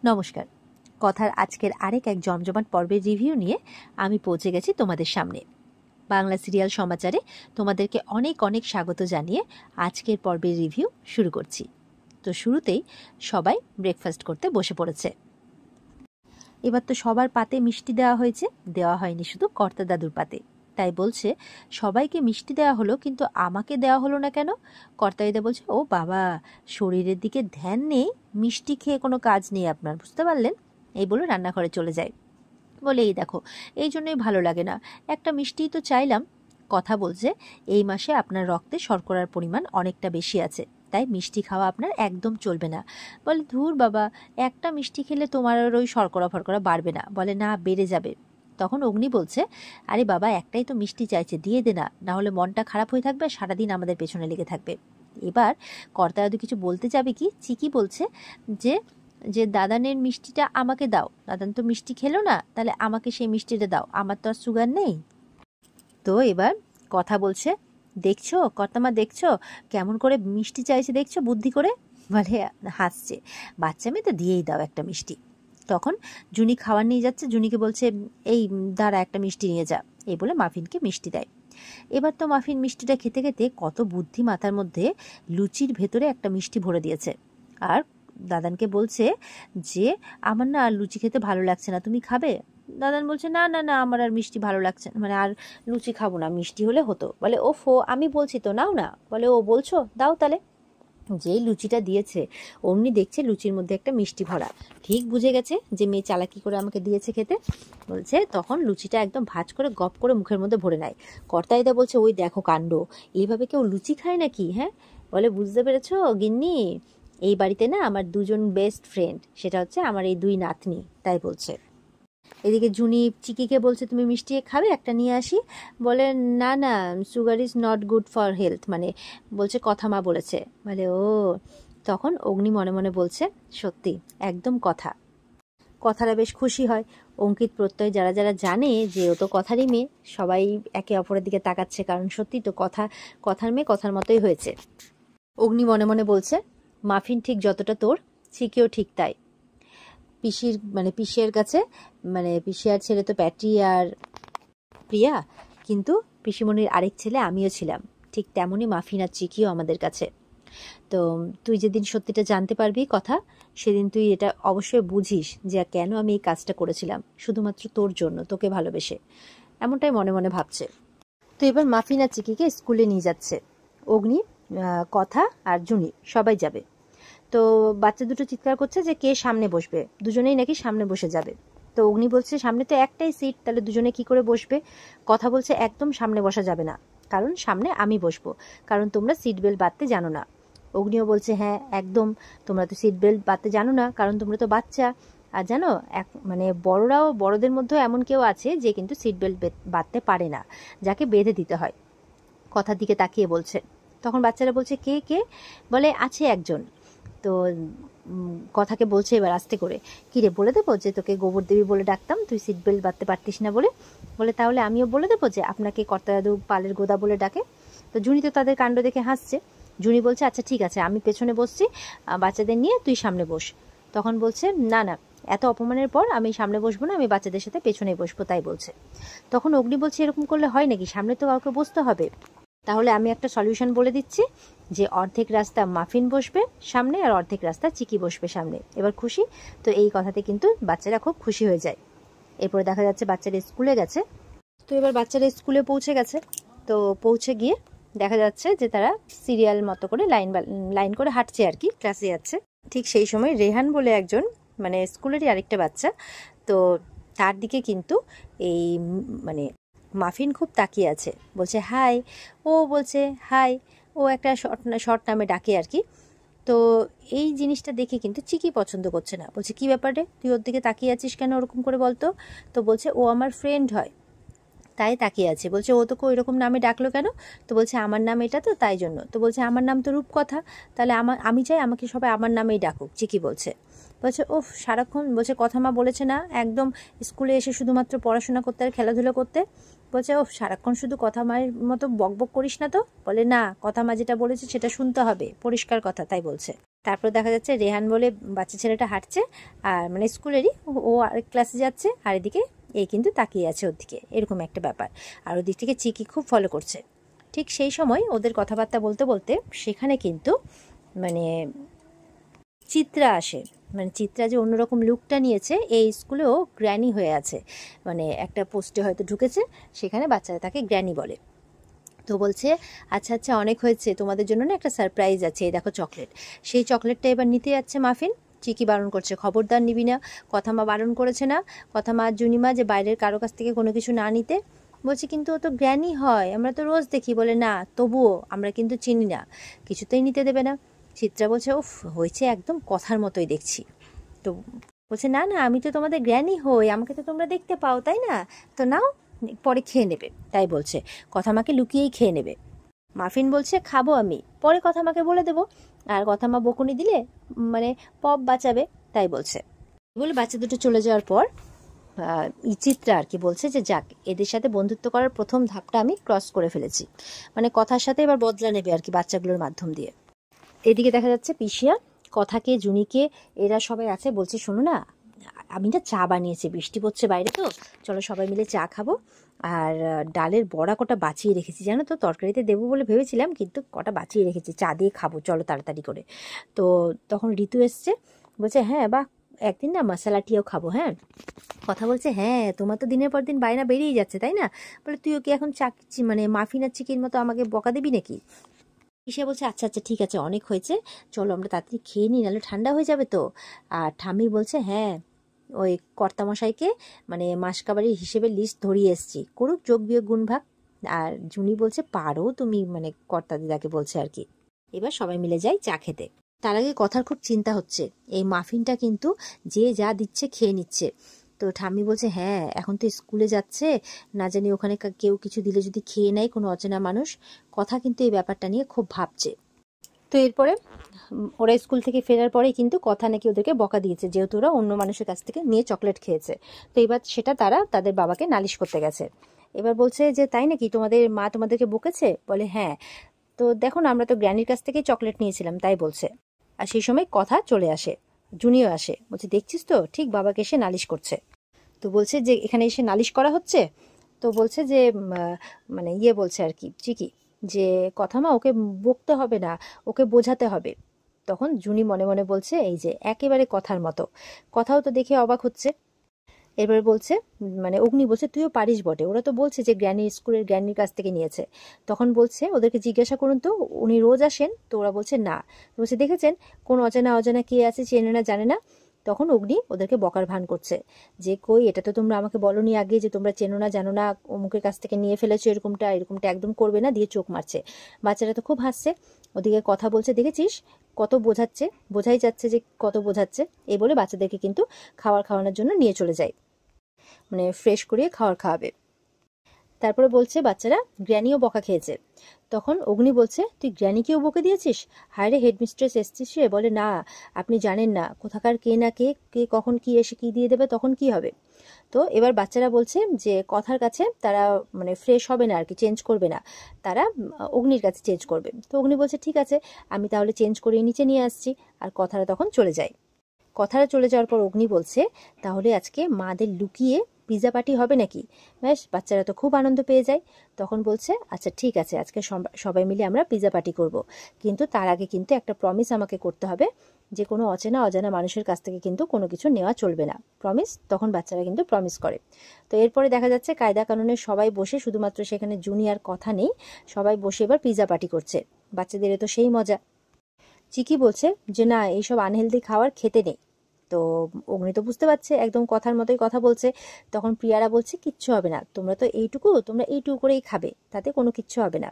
নমস্কার। কথার আজকের আরেক এক জমজমাট পর্বের রিভিউ নিয়ে আমি পৌঁছে গেছি তোমাদের সামনে। বাংলা সিরিয়াল সমাচারে তোমাদেরকে অনেক অনেক স্বাগত জানিয়ে আজকের পর্বের রিভিউ শুরু করছি। তো শুরুতেই সবাই ব্রেকফাস্ট করতে বসে পড়েছে। এবার তো সবার পাতে মিষ্টি দেওয়া হয়েছে, দেওয়া হয়নি শুধু কর্তা দাদুর পাতে। তাই বলছে সবাইকে মিষ্টি দেওয়া হলো, কিন্তু আমাকে দেওয়া হলো না কেন? কর্তাইদা বলছে, ও বাবা, শরীরের দিকে ধ্যান নেই, মিষ্টি খেয়ে কোনো কাজ নেই আপনার, বুঝতে পারলেন? এই বলে রান্নাঘরে চলে যায়। বলে, এই দেখো, এই জন্যই ভালো লাগে না, একটা মিষ্টিই তো চাইলাম। কথা বলছে, এই মাসে আপনার রক্তে শর্করার পরিমাণ অনেকটা বেশি আছে, তাই মিষ্টি খাওয়া আপনার একদম চলবে না। বলে, ধুর বাবা, একটা মিষ্টি খেলে তোমার আর ওই শর্করা ফরকরা বাড়বে না। বলে, না, বেড়ে যাবে। তখন অগ্নি বলছে, আরে বাবা, একটাই তো মিষ্টি চাইছে, দিয়ে দে না, নাহলে মনটা খারাপ হয়ে থাকবে, সারাদিন আমাদের পেছনে লেগে থাকবে। এবার কর্তা দাদু কিছু বলতে যাবে কি, চিকি বলছে যে যে দাদানের মিষ্টিটা আমাকে দাও, দাদান তো মিষ্টি খেলো না, তাহলে আমাকে সেই মিষ্টিটা দাও, আমার তো আর সুগার নেই। তো এবার কথা বলছে, দেখছো কর্তামা, দেখছো কেমন করে মিষ্টি চাইছে, দেখছো বুদ্ধি করে? বলে, হাসছে, বাচ্চা মেয়ে তো দিয়েই দাও একটা মিষ্টি। তখন জুনি খাবার নিয়ে যাচ্ছে, জুনিকে বলছে, এই দাঁড়া, একটা মিষ্টি নিয়ে যা। এই বলে মাফিনকে মিষ্টি দেয়। এবার তো মাফিন মিষ্টিটা খেতে খেতে কত বুদ্ধি মাথার মধ্যে, লুচির ভেতরে একটা মিষ্টি ভরে দিয়েছে। আর দাদানকে বলছে যে আমার না আর লুচি খেতে ভালো লাগছে না, তুমি খাবে? দাদান বলছে, না না না, আমার আর মিষ্টি ভালো লাগছে না, মানে আর লুচি খাবো না, মিষ্টি হলে হতো। বলে, ওফো, আমি বলছি তো নাও না। বলে, ও বলছো, দাও তাহলে। যেই লুচিটা দিয়েছে অমনি দেখছে লুচির মধ্যে একটা মিষ্টি ভরা। ঠিক বুঝে গেছে যে মেয়ে চালাকি করে আমাকে দিয়েছে খেতে। বলছে, তখন লুচিটা একদম ভাঁজ করে গপ করে মুখের মধ্যে ভরে নেয়। কর্তাইদা বলছে, ওই দেখো কাণ্ড, এইভাবে কেউ লুচি খায় নাকি? হ্যাঁ, বলে, বুঝতে পেরেছো গিন্নি, এই বাড়িতে না আমার দুজন বেস্ট ফ্রেন্ড, সেটা হচ্ছে আমার এই দুই নাতনি, তাই বলছে। এদিকে জুনি চিকিকে বলছে, তুমি মিষ্টি খাবে, একটা নিয়ে আসি। বলে, না না, sugar is not good for health, মানে বলছে কথা মা বলেছে। বলে, ও। তখন অগ্নি মনে মনে বলছে, সত্যি একদম কথাটা বেশ খুশি হয়। অঙ্কিত প্রত্যয় যারা যারা জানে যে ও তো কথারই মেয়ে, সবাই একে অপরের দিকে তাকাচ্ছে, কারণ সত্যি তো কথার মেয়ে কথার মতোই হয়েছে। অগ্নি মনে মনে বলছে, মাফিন ঠিক যতটা তোর, চিকিও ঠিক তাই। পিসির কাছে, পিসিয়ার ছেলে তো প্যাটি আর প্রিয়া, কিন্তু পিসিমণির আরেক ছেলে আমিও ছিলাম, ঠিক তেমনই মাফিন আর চিকিও আমাদের কাছে। তো তুই যেদিন সত্যিটা জানতে পারবি কথা, সেদিন তুই এটা অবশ্যই বুঝিস যে কেন আমি এই কাজটা করেছিলাম, শুধুমাত্র তোর জন্য, তোকে ভালোবেসে। এমনটাই মনে মনে ভাবছে। তো এবার মাফিন আর চিকিকে স্কুলে নিয়ে যাচ্ছে অগ্নি, কথা আর জুনি সবাই যাবে। তো বাচ্চা দুটো চিৎকার করছে যে কে সামনে বসবে, দুজনেই নাকি সামনে বসে যাবে। তো অগ্নি বলছে, সামনে তো একটাই সিট, তাহলে দুজনে কি করে বসবে? কথা বলছে, একদম সামনে বসা যাবে না, কারণ সামনে আমি বসবো, কারণ তোমরা সিট বেল্ট বাঁধতে জানো না। অগ্নিও বলছে, হ্যাঁ একদম, তোমরা তো সিট বেল্ট বাঁধতে জানো না, কারণ তোমরা তো বাচ্চা। আর জানো, বড়রাও, বড়দের মধ্যেও এমন কেউ আছে যে কিন্তু সিট বেল্ট বাঁধতে পারে না, যাকে বেঁধে দিতে হয়। কথার দিকে তাকিয়ে বলছে। তখন বাচ্চারা বলছে, কে কে? বলে, আছে একজন। তো কথাকে বলছে এবার আস্তে করে, কিরে বলে দেবো যে তোকে গোবর দেবী বলে ডাকতাম, তুই সিট বেল্ট বাঁধতে পারতিস না বলে? বলে, তাহলে আমিও বলে দেবো যে আপনাকে কর্তা দাদু পালের গোদা বলে ডাকে? তো জুনি তো তাদের কাণ্ড দেখে হাসছে। জুনি বলছে, আচ্ছা ঠিক আছে, আমি পেছনে বসছি, বাচ্চাদের নিয়ে তুই সামনে বস। তখন বলছে, না না, এত অপমানের পর আমি সামনে বসবো না, আমি বাচ্চাদের সাথে পেছনে বসবো, তাই বলছে। তখন অগ্নি বলছে, এরকম করলে হয় নাকি, সামনে তো কাউকে বসতে হবে। তাহলে আমি একটা সলিউশন বলে দিচ্ছি, যে অর্ধেক রাস্তা মাফিন বসবে সামনে আর অর্ধেক রাস্তা চিকি বসবে সামনে। এবার খুশি তো? এই কথাতে কিন্তু বাচ্চারা খুব খুশি হয়ে যায়। এরপরে দেখা যাচ্ছে বাচ্চারা স্কুলে গেছে। তো এবার বাচ্চারা স্কুলে পৌঁছে গেছে। তো পৌঁছে গিয়ে দেখা যাচ্ছে যে তারা সিরিয়াল মতো করে লাইন করে হাঁটছে আর কি, ক্লাসে যাচ্ছে। ঠিক সেই সময় রেহান বলে একজন, স্কুলেরই আরেকটা বাচ্চা, তো তার দিকে কিন্তু এই মাফিন খুব তাকিয়ে আছে, বলছে হাই। ও বলছে হাই, ও একটা শর্ট নামে ডাকে আর কি। তো এই জিনিসটা দেখে কিন্তু চিকি পছন্দ করছে না, বলছে, কি ব্যাপারে তুই ওর দিকে তাকিয়ে আছিস কেন, ওরকম করে বলতো? তো বলছে, ও আমার ফ্রেন্ড হয়, তাই তাকিয়ে আছে। বলছে, ও তোকে ওইরকম নামে ডাকলো কেন? তো বলছে, আমার নাম এটা তো, তাই জন্য। তো বলছে, আমার নাম তো রূপকথা, তাহলে আমি চাই আমাকে সবাই আমার নামেই ডাকুক। চিকি বলছে, ওফ সারাক্ষণ, বলছে, কথা মা বলেছে না একদম স্কুলে এসে শুধুমাত্র পড়াশোনা করতে আর খেলাধুলো করতে? বলছে ও সারাক্ষণ শুধু কথা মায়ের মতো বকবক করিস না তো। বলে না, কথা মা যেটা বলেছে সেটা শুনতে হবে, পরিষ্কার কথা, তাই বলছে। তারপর দেখা যাচ্ছে রেহান বলে বাচ্চা ছেলেটা হাঁটছে, আর মানে স্কুলেরই, ও আরেক ক্লাসে যাচ্ছে, আর এদিকে এই কিন্তু তাকিয়ে আছে ওর দিকে, এরকম একটা ব্যাপার। আর ওদিক থেকে চিকি খুব ফলো করছে। ঠিক সেই সময় ওদের কথাবার্তা বলতে বলতে সেখানে কিন্তু মানে চিত্রা আসে। মানে চিত্রা যে অন্যরকম লুকটা নিয়েছে, এই স্কুলেও গ্র্যানি হয়ে আছে, মানে একটা পোস্টে হয়তো ঢুকেছে, সেখানে বাচ্চারা তাকে গ্র্যানি বলে। তো বলছে আচ্ছা আচ্ছা অনেক হয়েছে, তোমাদের জন্য না একটা সারপ্রাইজ আছে, এই দেখো চকলেট। সেই চকলেটটা এবার নিতে যাচ্ছে মাফিন। চিকি বারণ করছে, খবরদার নিবি না, কথা মা বারণ করেছে না, কথা মা জুনিমা যে বাইরের কারো কাছ থেকে কোনো কিছু না নিতে। বলছে কিন্তু ও তো গ্র্যানি হয়, আমরা তো রোজ দেখি। বলে না, তবুও আমরা কিন্তু চিনি না, কিছুতেই নিতে দেবে না। চিত্রা বলছে উফ হয়েছে, একদম কথার মতোই দেখছি। তো বলছে না না, আমি তো তোমাদের গ্র্যানি হই, আমাকে তো তোমরা দেখতে পাও, তাই না? তো নাও, পরে খেয়ে নেবে। তাই বলছে কথা মাকে লুকিয়েই খেয়ে নেবে। মাফিন বলছে খাবো আমি, পরে কথা মাকে বলে দেবো, আর কথা মা বকুনি দিলে মানে পপ বাঁচাবে, তাই বলছে। বলে বাচ্চা দুটো চলে যাওয়ার পর চিত্রা আর কি বলছে যে যাক, এদের সাথে বন্ধুত্ব করার প্রথম ধাপটা আমি ক্রস করে ফেলেছি, মানে কথার সাথে এবার বদলা নেবে আর কি বাচ্চাগুলোর মাধ্যম দিয়ে। এদিকে দেখা যাচ্ছে পিসিয়া, কথাকে, জুনিকে, এরা সবাই আছে। বলছে শোনো না, আমি না চা বানিয়েছি, বৃষ্টি পড়ছে বাইরে, তো চলো সবাই মিলে চা খাবো। আর ডালের বড়া কটা বাঁচিয়ে রেখেছি, জানো তো, তরকারিতে দেবো বলে ভেবেছিলাম, কিন্তু কটা বাঁচিয়ে রেখেছি, চা দিয়ে খাবো, চলো তাড়াতাড়ি করে। তো তখন ঋতু এসছে, বলছে হ্যাঁ বাহ, একদিন না মশলা টিয়াও খাবো। হ্যাঁ, কথা বলছে হ্যাঁ, তোমার তো দিনের পর দিন বায়না বেরিয়ে যাচ্ছে, তাই না? বলে তুইও কি এখন মানে মাফিন আর চিকির মতো আমাকে বকা দিবি নাকি? ঈশা বলছে আচ্ছা আচ্ছা ঠিক আছে, অনেক হয়েছে, চলো আমরা তাড়াতাড়ি খেয়ে নিই, নাহলে ঠান্ডা হয়ে যাবে তো। আর ঠাম্মি বলছে হ্যাঁ, ওই কর্তামশাইকে মানে মাসকাবারির হিসেবে লিস্ট ধরিয়ে এসছি, করুক যোগ বিয়োগ গুণ ভাগ। আর জুনি বলছে পারো তুমি, মানে কর্তা দিদাকে বলছে আর কি। এবার সবাই মিলে যাই চা খেতে। তার আগে কথার খুব চিন্তা হচ্ছে, এই মাফিনটা কিন্তু যে যা দিচ্ছে খেয়ে নিচ্ছে। তো ঠাম্মি বলছে হ্যাঁ, এখন তো স্কুলে যাচ্ছে, না জানি ওখানে কেউ কিছু দিলে যদি খেয়ে নেয় কোনো অচেনা মানুষ। কথা কিন্তু এই ব্যাপারটা নিয়ে খুব ভাবছে। তো এরপরে ওরা স্কুল থেকে ফেরার পরেই কিন্তু কথা নাকি ওদেরকে বকা দিয়েছে, যেহেতু ওরা অন্য মানুষের কাছ থেকে নিয়ে চকলেট খেয়েছে। তো এবার সেটা তারা তাদের বাবাকে নালিশ করতে গেছে। এবার বলছে যে তাই নাকি, তোমাদের মা তোমাদেরকে বকেছে? বলে হ্যাঁ, তো দেখো না, আমরা তো গ্র্যানির কাছ থেকেই চকলেট নিয়েছিলাম, তাই বলছে। আর সেই সময় কথা চলে আসে, জুনিও আসে, বলছে দেখছিস তো, ঠিক বাবাকে এসে নালিশ করছে। তো বলছে যে এখানে এসে নালিশ করা হচ্ছে। তো বলছে যে মানে ইয়ে বলছে আর কি চিকি, যে কথা মা ওকে বকতে হবে না, ওকে বোঝাতে হবে। তখন জুনি মনে মনে বলছে এই যে একেবারে কথার মতো, কথাও তো দেখে অবাক হচ্ছে। এবার বলছে মানে অগ্নি বলছে তুইও পারিস বটে, ওরা তো বলছে যে স্কুলের গ্র্যানির কাছ থেকে নিয়েছে। তখন বলছে ওদেরকে জিজ্ঞাসা করুন তো, উনি রোজ আসেন? তো ওরা বলছে না। বলছে দেখেছেন, কোন অজানা অজানা কে আছে, চেনে না জানে না। তখন অগ্নি ওদেরকে বকার ভান করছে যে কই, এটা তো তোমরা আমাকে বলনি আগে যে তোমরা চেনো না জানো না, অমুকের কাছ থেকে নিয়ে ফেলেছো, এরকমটা এরকমটা একদম করবে না, দিয়ে চোখ মারছে। বাচ্চারা তো খুব হাসছে। ওদিকে কথা বলছে দেখেছিস কত বোঝাচ্ছে, বোঝাই যাচ্ছে যে কত বোঝাচ্ছে। এই বলে বাচ্চাদেরকে কিন্তু খাওয়ানোর জন্য নিয়ে চলে যায়, মানে ফ্রেশ করিয়ে খাওয়াবে। তারপরে বলছে বাচ্চারা গ্র্যানিও বকা খেয়েছে। তখন অগ্নি বলছে তুই গ্র্যানিকেও বকে দিয়েছিস? হায় রে, হেডমিস্ট্রেস এসছিস রে। বলে না, আপনি জানেন না কোথাকার কে না কে, কে কখন কি এসে কি দিয়ে দেবে, তখন কি হবে। তো এবার বাচ্চারা বলছে যে কথার কাছে তারা মানে ফ্রেশ হবে না আর কি, চেঞ্জ করবে না, তারা অগ্নির কাছে চেঞ্জ করবে। তো অগ্নি বলছে ঠিক আছে, আমি তাহলে চেঞ্জ করে নিচে নিয়ে আসছি। আর কথারা তখন চলে যায়। কথাটা চলে যাওয়ার পর অগ্নি বলছে তাহলে আজকে মাদের লুকিয়ে পিৎজা পার্টি হবে নাকি? ব্যাস, বাচ্চারা তো খুব আনন্দ পেয়ে যায়। তখন বলছে আচ্ছা ঠিক আছে, আজকে সবাই মিলে আমরা পিৎজা পার্টি করব, কিন্তু তার আগে কিন্তু একটা প্রমিস আমাকে করতে হবে, যে কোনো অজানা মানুষের কাছ থেকে কিন্তু কোনো কিছু নেওয়া চলবে না, প্রমিস। তখন বাচ্চারা কিন্তু প্রমিস করে। তো এরপরে দেখা যাচ্ছে কায়দা কানুনে সবাই বসে, শুধুমাত্র সেখানে জুনিয়ার কথা নেই, সবাই বসে এবার পিৎজা পার্টি করছে। বাচ্চাদের তো সেই মজা। চিকি বলছে যে না, এইসব আনহেলদি খাবার খেতে নেই। তো অগ্নি তো বুঝতে পারছে, একদম কথার মতোই কথা বলছে। তখন প্রিয়ারা বলছে কিচ্ছু হবে না, তোমরা এইটুকু করেই খাবে, তাতে কোনো কিচ্ছু হবে না।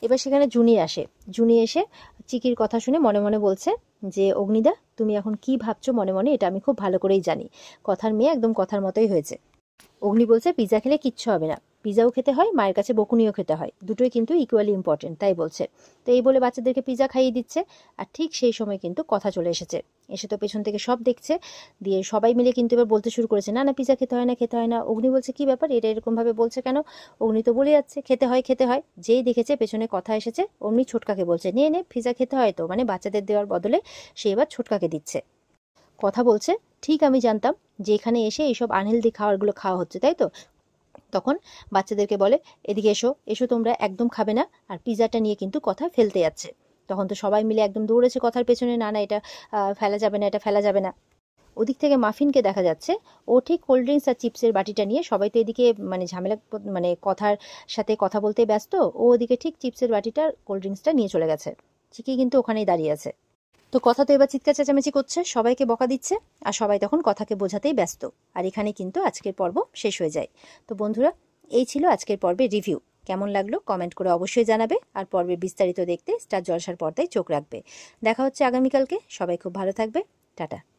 এবার সেখানে জুনি আসে। জুনি এসে চিকির কথা শুনে মনে মনে বলছে যে অগ্নিদা তুমি এখন কি ভাবছো মনে মনে, এটা আমি খুব ভালো করেই জানি, কথার মেয়ে একদম কথার মতোই হয়েছে। অগ্নি বলছে পিৎজা খেলে কিচ্ছু হবে না। পিজাও খেতে হয়, মায়ের কাছে বকুনিও খেতে হয়, দুটোই কিন্তু ইকুয়ালি ইম্পর্টেন্ট, তাই বলছে। তো এই বলে বাচ্চাদেরকে পিজা খাইয়ে দিচ্ছে। আর ঠিক সেই সময় কিন্তু কথা চলে এসেছে। এসে তো পেছন থেকে সব দেখছে, দিয়ে সবাই মিলে কিন্তু এবার বলতে শুরু করেছে, না না পিজা খেতে হয় না, খেতে হয় না। অগ্নি বলছে কি ব্যাপার, এটা এরকম ভাবে বলছে কেন? অগ্নি তো বলে যাচ্ছে খেতে হয় খেতে হয়। যেই দেখেছে পেছনে কথা এসেছে, অমনি ছোটকাকে বলছে নে নে পিজা খেতে হয় তো, মানে বাচ্চাদের দেওয়ার বদলে সে এবার ছোটকাকে দিচ্ছে। কথা বলছে, ঠিক আমি জানতাম যে এখানে এসে এইসব আনহেলদি খাবারগুলো খাওয়া হচ্ছে, তাই তো। তখন বাচ্চাদেরকে বলে, এদিকে এসো এসো, তোমরা একদম খাবে না। আর পিজাটা নিয়ে কিন্তু কথা ফেলতে যাচ্ছে। তখন তো সবাই মিলে একদম দৌড়েছে কথার পেছনে, না না এটা ফেলা যাবে না, এটা ফেলা যাবে না। ওদিক থেকে মাফিনকে দেখা যাচ্ছে, ও ঠিক কোল্ড ড্রিঙ্কস আর চিপসের বাটিটা নিয়ে, সবাই তো এদিকে মানে ঝামেলা মানে কথার সাথে কথা বলতে ব্যস্ত, ও ওদিকে ঠিক চিপসের বাটিটা কোল্ড ড্রিঙ্কসটা নিয়ে চলে গেছে। চিকি কিন্তু ওখানেই দাঁড়িয়ে আছে। তো কথা তো এবার চিৎকার চেঁচামেচি করছে, সবাইকে বকা দিচ্ছে, আর সবাই তখন কথাকে বোঝাতেই ব্যস্ত। আর এখানে কিন্তু আজকের পর্ব শেষ হয়ে যায়। তো বন্ধুরা, এই ছিল আজকের পর্বের রিভিউ। কেমন লাগলো কমেন্ট করে অবশ্যই জানাবে, আর পর্বের বিস্তারিত দেখতে স্টার জলসার পর্দায় চোখ রাখবে। দেখা হচ্ছে আগামীকালকে। সবাই খুব ভালো থাকবে। টাটা।